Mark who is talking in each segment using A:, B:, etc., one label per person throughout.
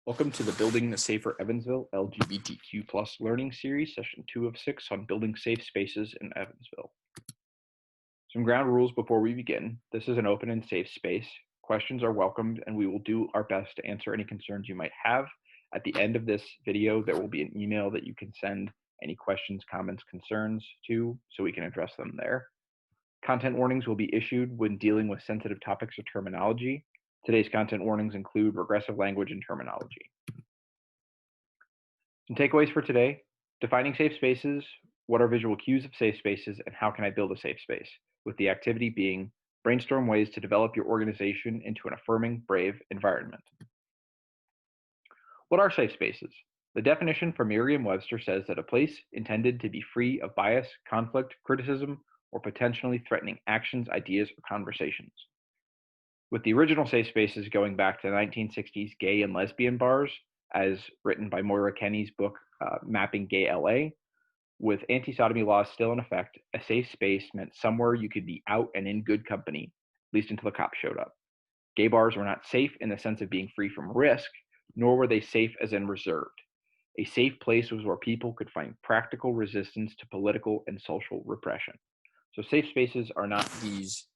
A: Welcome to the Building a Safer Evansville LGBTQ plus learning series, session 2 of 6 on building safe spaces in Evansville. Some ground rules before we begin. This is an open and safe space. Questions are welcomed, and we will do our best to answer any concerns you might have. At the end of this video, there will be an email that you can send any questions, comments, concerns to, so we can address them there. Content warnings will be issued when dealing with sensitive topics or terminology. Today's content warnings include regressive language and terminology. Some takeaways for today: defining safe spaces, what are visual cues of safe spaces, and how can I build a safe space? With the activity being brainstorm ways to develop your organization into an affirming, brave environment. What are safe spaces? The definition from Merriam-Webster says that a place intended to be free of bias, conflict, criticism, or potentially threatening actions, ideas, or conversations. With the original safe spaces going back to the 1960s gay and lesbian bars, as written by Moira Kenny's book, Mapping Gay LA. With anti-sodomy laws still in effect, a safe space meant somewhere you could be out and in good company, at least until the cops showed up. Gay bars were not safe in the sense of being free from risk, nor were they safe as in reserved. A safe place was where people could find practical resistance to political and social repression. So safe spaces are not these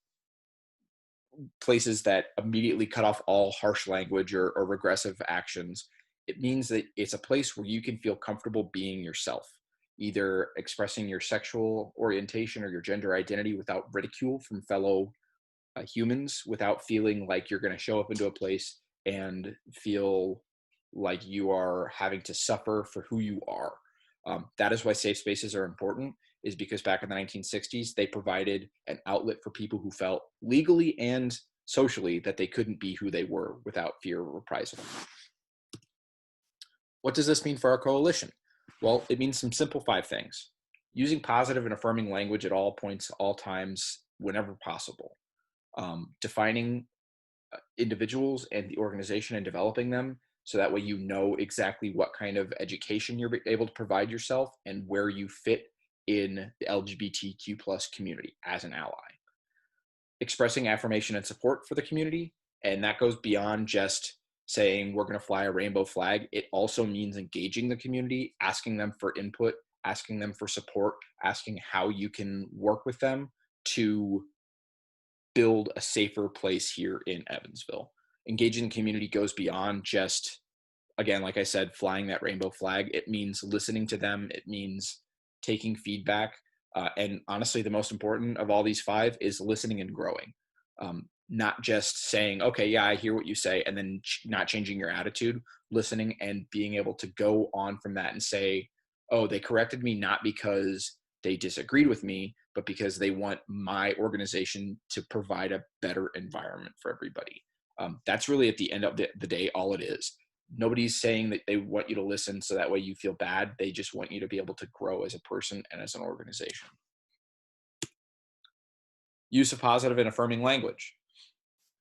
A: places that immediately cut off all harsh language or regressive actions. It means that it's a place where you can feel comfortable being yourself, either expressing your sexual orientation or your gender identity without ridicule from fellow humans, without feeling like you're going to show up into a place and feel like you are having to suffer for who you are. That is why safe spaces are important, is because back in the 1960s, they provided an outlet for people who felt legally and socially that they couldn't be who they were without fear of reprisal. What does this mean for our coalition? Well, it means some simple 5 things. Using positive and affirming language at all points, all times, whenever possible. Defining individuals and the organization and developing them, so that way you know exactly what kind of education you're able to provide yourself and where you fit in the LGBTQ plus community as an ally. Expressing affirmation and support for the community, and that goes beyond just saying we're going to fly a rainbow flag. It also means engaging the community, asking them for input, asking them for support, asking how you can work with them to build a safer place here in Evansville. Engaging the community goes beyond just, again, like I said, flying that rainbow flag. It means listening to them. It means taking feedback. And honestly, the most important of all these 5 is listening and growing. Not just saying, okay, yeah, I hear what you say, and then not changing your attitude, listening and being able to go on from that and say, oh, they corrected me not because they disagreed with me, but because they want my organization to provide a better environment for everybody. That's really at the end of the day, all it is. Nobody's saying that they want you to listen so that way you feel bad. They just want you to be able to grow as a person and as an organization. Use of positive and affirming language.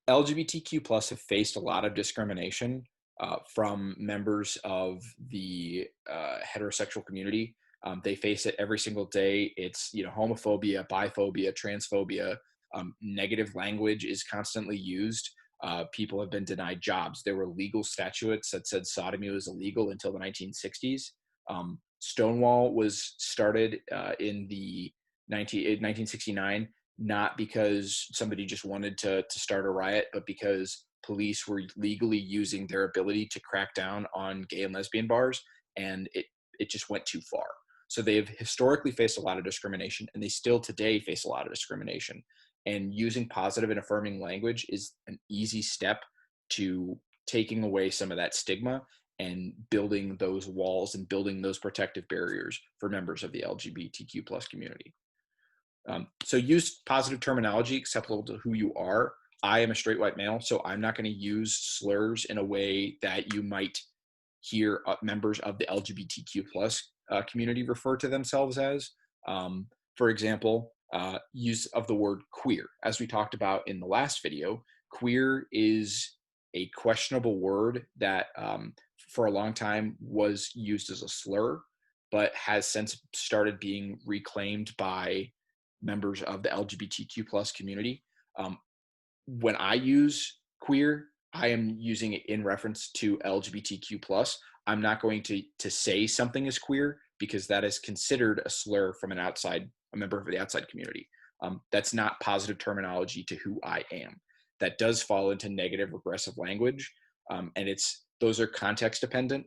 A: LGBTQ plus have faced a lot of discrimination from members of the heterosexual community. They face it every single day. It's, homophobia, biphobia, transphobia. Negative language is constantly used. People have been denied jobs. There were legal statutes that said sodomy was illegal until the 1960s. Stonewall was started in the 1969, not because somebody just wanted to start a riot, but because police were legally using their ability to crack down on gay and lesbian bars, and it just went too far. So they've historically faced a lot of discrimination, and they still today face a lot of discrimination. And using positive and affirming language is an easy step to taking away some of that stigma and building those walls and building those protective barriers for members of the LGBTQ plus community. So use positive terminology acceptable to who you are. I am a straight white male, so I'm not going to use slurs in a way that you might hear members of the LGBTQ plus community refer to themselves as. For example, use of the word queer. As we talked about in the last video, queer is a questionable word that for a long time was used as a slur, but has since started being reclaimed by members of the LGBTQ plus community. When I use queer, I am using it in reference to LGBTQ plus. I'm not going to say something is queer because that is considered a slur from a member of the outside community. That's not positive terminology to who I am. That does fall into negative regressive language, and those are context dependent.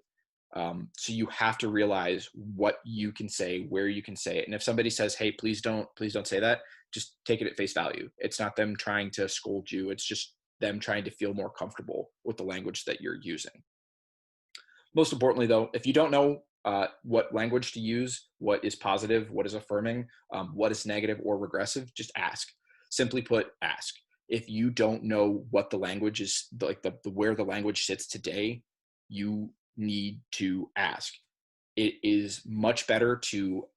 A: So you have to realize what you can say, where you can say it, and if somebody says, "Hey, please don't say that," just take it at face value. It's not them trying to scold you. It's just them trying to feel more comfortable with the language that you're using. Most importantly, though, if you don't know what language to use, what is positive, what is affirming, what is negative or regressive, just ask. Simply put, ask. If you don't know what the language is, like the where the language sits today, you need to ask. It is much better to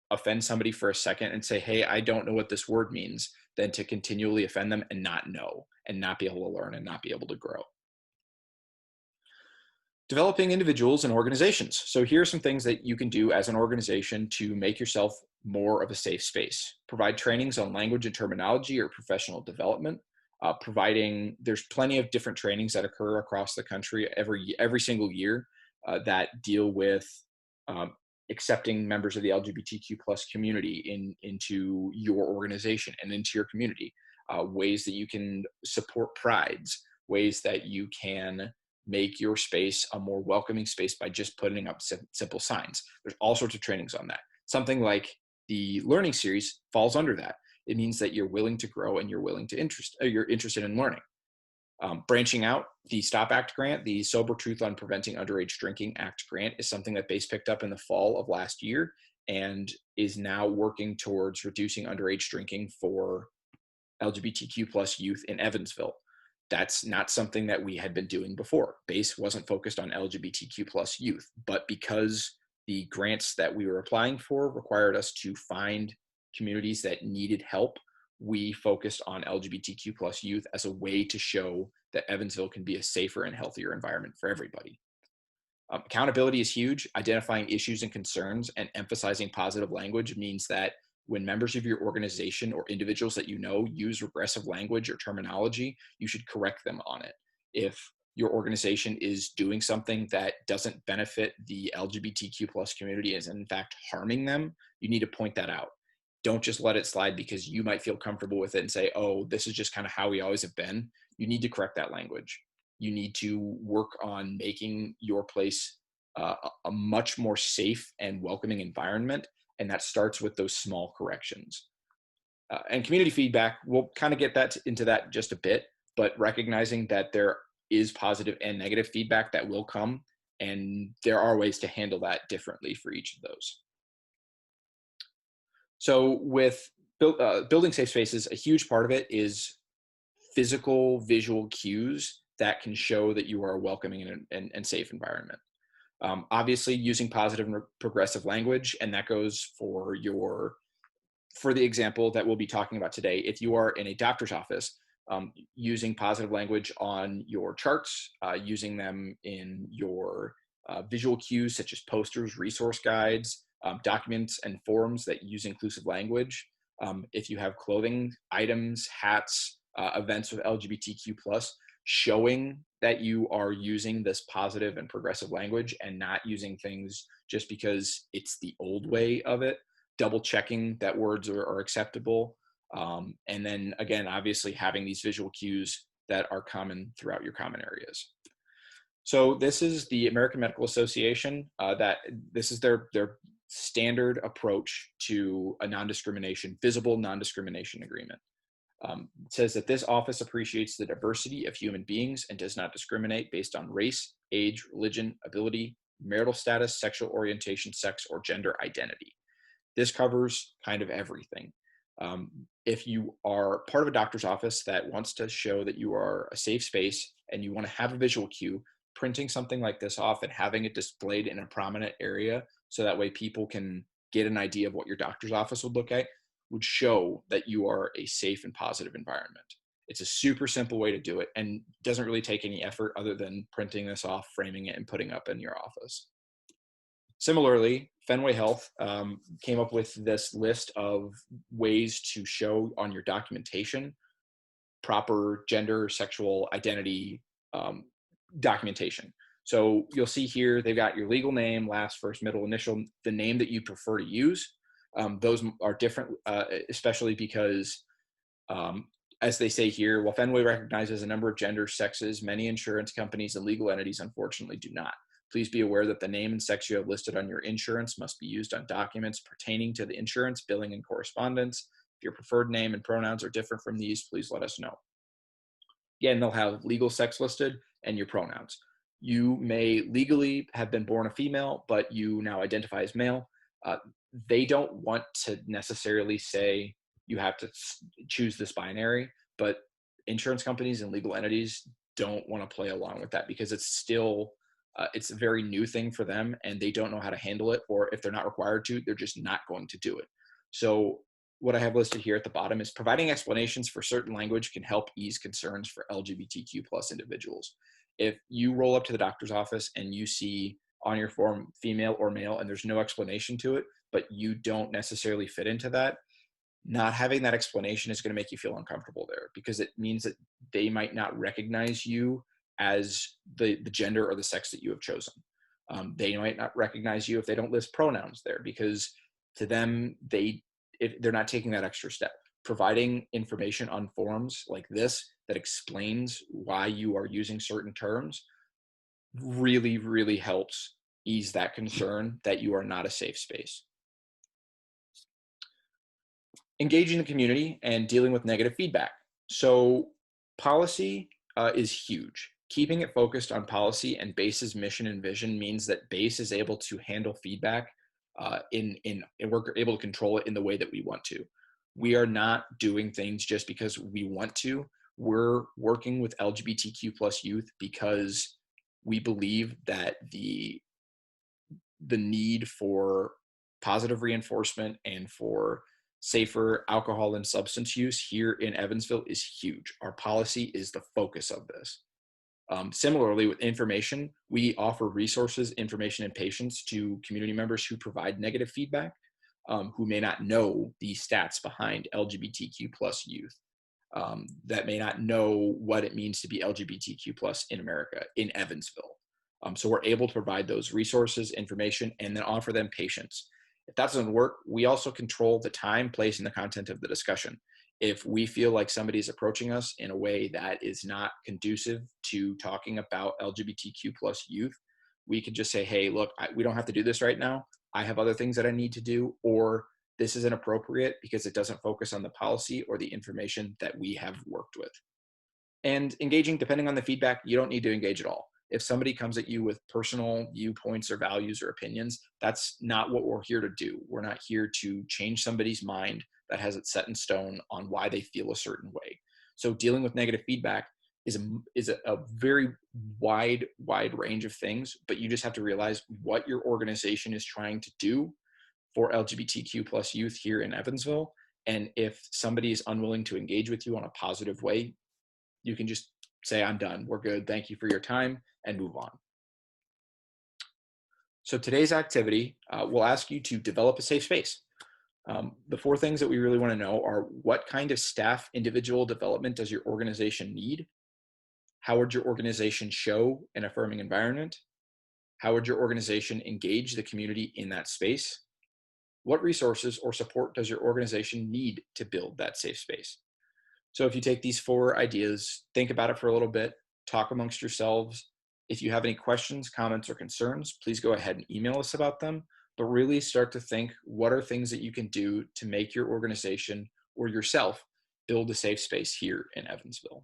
A: offend somebody for a second and say, "Hey, I don't know what this word means," than to continually offend them and not know and not be able to learn and not be able to grow. Developing individuals and organizations. So here are some things that you can do as an organization to make yourself more of a safe space. Provide trainings on language and terminology or professional development. There's plenty of different trainings that occur across the country every single year that deal with um, accepting members of the LGBTQ plus community into your organization and into your community. Ways that you can support prides, ways that you can make your space a more welcoming space by just putting up simple signs. There's all sorts of trainings on that. Something like the learning series falls under that. It means that you're willing to grow and you're interested in learning. Branching out, the STOP Act grant, the Sober Truth on Preventing Underage Drinking Act grant, is something that BASE picked up in the fall of last year and is now working towards reducing underage drinking for LGBTQ plus youth in Evansville. That's not something that we had been doing before. BASE wasn't focused on LGBTQ plus youth, but because the grants that we were applying for required us to find communities that needed help, we focused on LGBTQ plus youth as a way to show that Evansville can be a safer and healthier environment for everybody. Accountability is huge. Identifying issues and concerns and emphasizing positive language means that when members of your organization or individuals that you know use regressive language or terminology, you should correct them on it. If your organization is doing something that doesn't benefit the LGBTQ plus community, is in fact harming them, you need to point that out. Don't just let it slide because you might feel comfortable with it and say, "Oh, this is just kind of how we always have been." You need to correct that language. You need to work on making your place a much more safe and welcoming environment. And that starts with those small corrections. And community feedback, we'll kind of get into that in just a bit, but recognizing that there is positive and negative feedback that will come, and there are ways to handle that differently for each of those. So with building safe spaces, a huge part of it is physical visual cues that can show that you are a welcoming and safe environment. Obviously using positive and progressive language, and that goes for the example that we'll be talking about today. If you are in a doctor's office, using positive language on your charts, using them in your visual cues such as posters, resource guides, documents and forms that use inclusive language. If you have clothing items, hats, events with LGBTQ plus, showing that you are using this positive and progressive language and not using things just because it's the old way of it, double checking that words are acceptable. And then again, obviously having these visual cues that are common throughout your common areas. So this is the American Medical Association, this is their standard approach to a visible non-discrimination agreement. It says that this office appreciates the diversity of human beings and does not discriminate based on race, age, religion, ability, marital status, sexual orientation, sex, or gender identity. This covers kind of everything. If you are part of a doctor's office that wants to show that you are a safe space and you want to have a visual cue, printing something like this off and having it displayed in a prominent area so that way people can get an idea of what your doctor's office would look like would show that you are a safe and positive environment. It's a super simple way to do it and doesn't really take any effort other than printing this off, framing it, and putting up in your office. Similarly, Fenway Health came up with this list of ways to show on your documentation proper gender, sexual identity documentation. So you'll see here, they've got your legal name, last, first, middle, initial, the name that you prefer to use. Those are different, especially because, um, as they say here, while Fenway recognizes a number of genders, sexes, many insurance companies and legal entities unfortunately do not. Please be aware that the name and sex you have listed on your insurance must be used on documents pertaining to the insurance, billing, and correspondence. If your preferred name and pronouns are different from these, please let us know. Again, they'll have legal sex listed and your pronouns. You may legally have been born a female, but you now identify as male. Uh, they don't want to necessarily say you have to choose this binary, but insurance companies and legal entities don't want to play along with that because it's still it's a very new thing for them and they don't know how to handle it, or if they're not required to, they're just not going to do it. So what I have listed here at the bottom is providing explanations for certain language can help ease concerns for LGBTQ plus individuals. If you roll up to the doctor's office and you see on your form female or male and there's no explanation to it, but you don't necessarily fit into that, not having that explanation is going to make you feel uncomfortable there because it means that they might not recognize you as the gender or the sex that you have chosen. They might not recognize you if they don't list pronouns there because to them, if they're not taking that extra step. Providing information on forums like this that explains why you are using certain terms really, really helps ease that concern that you are not a safe space. Engaging the community and dealing with negative feedback. So policy is huge. Keeping it focused on policy and BASE's mission and vision means that BASE is able to handle feedback and we're able to control it in the way that we want to. We are not doing things just because we want to. We're working with LGBTQ plus youth because we believe that the need for positive reinforcement and for safer alcohol and substance use here in Evansville is huge. Our policy is the focus of this. Similarly, with information, we offer resources, information, and patience to community members who provide negative feedback, who may not know the stats behind LGBTQ plus youth, that may not know what it means to be LGBTQ plus in America, in Evansville. So we're able to provide those resources, information, and then offer them patience. If that doesn't work, we also control the time, place, and the content of the discussion. If we feel like somebody is approaching us in a way that is not conducive to talking about LGBTQ plus youth, we can just say, hey, look, we don't have to do this right now. I have other things that I need to do, or this is inappropriate because it doesn't focus on the policy or the information that we have worked with. And engaging, depending on the feedback, you don't need to engage at all. If somebody comes at you with personal viewpoints or values or opinions, that's not what we're here to do. We're not here to change somebody's mind that has it set in stone on why they feel a certain way. So dealing with negative feedback is a very wide range of things, but you just have to realize what your organization is trying to do for LGBTQ plus youth here in Evansville. And if somebody is unwilling to engage with you on a positive way, you can just say, I'm done, we're good, thank you for your time, and move on. So today's activity will ask you to develop a safe space. The four things that we really want to know are: what kind of staff individual development does your organization need? How would your organization show an affirming environment? How would your organization engage the community in that space? What resources or support does your organization need to build that safe space? So if you take these four ideas, think about it for a little bit, talk amongst yourselves. If you have any questions, comments, or concerns, please go ahead and email us about them, but really start to think, what are things that you can do to make your organization or yourself build a safe space here in Evansville?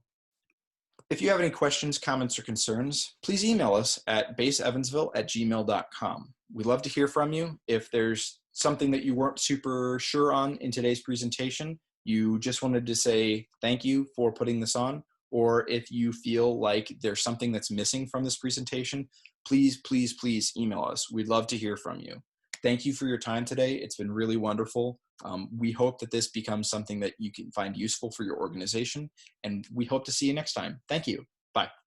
A: If you have any questions, comments, or concerns, please email us at baseevansville@gmail.com. We'd love to hear from you. If there's something that you weren't super sure on in today's presentation, you just wanted to say thank you for putting this on, or if you feel like there's something that's missing from this presentation, please, please, please email us. We'd love to hear from you. Thank you for your time today. It's been really wonderful. We hope that this becomes something that you can find useful for your organization, and we hope to see you next time. Thank you. Bye.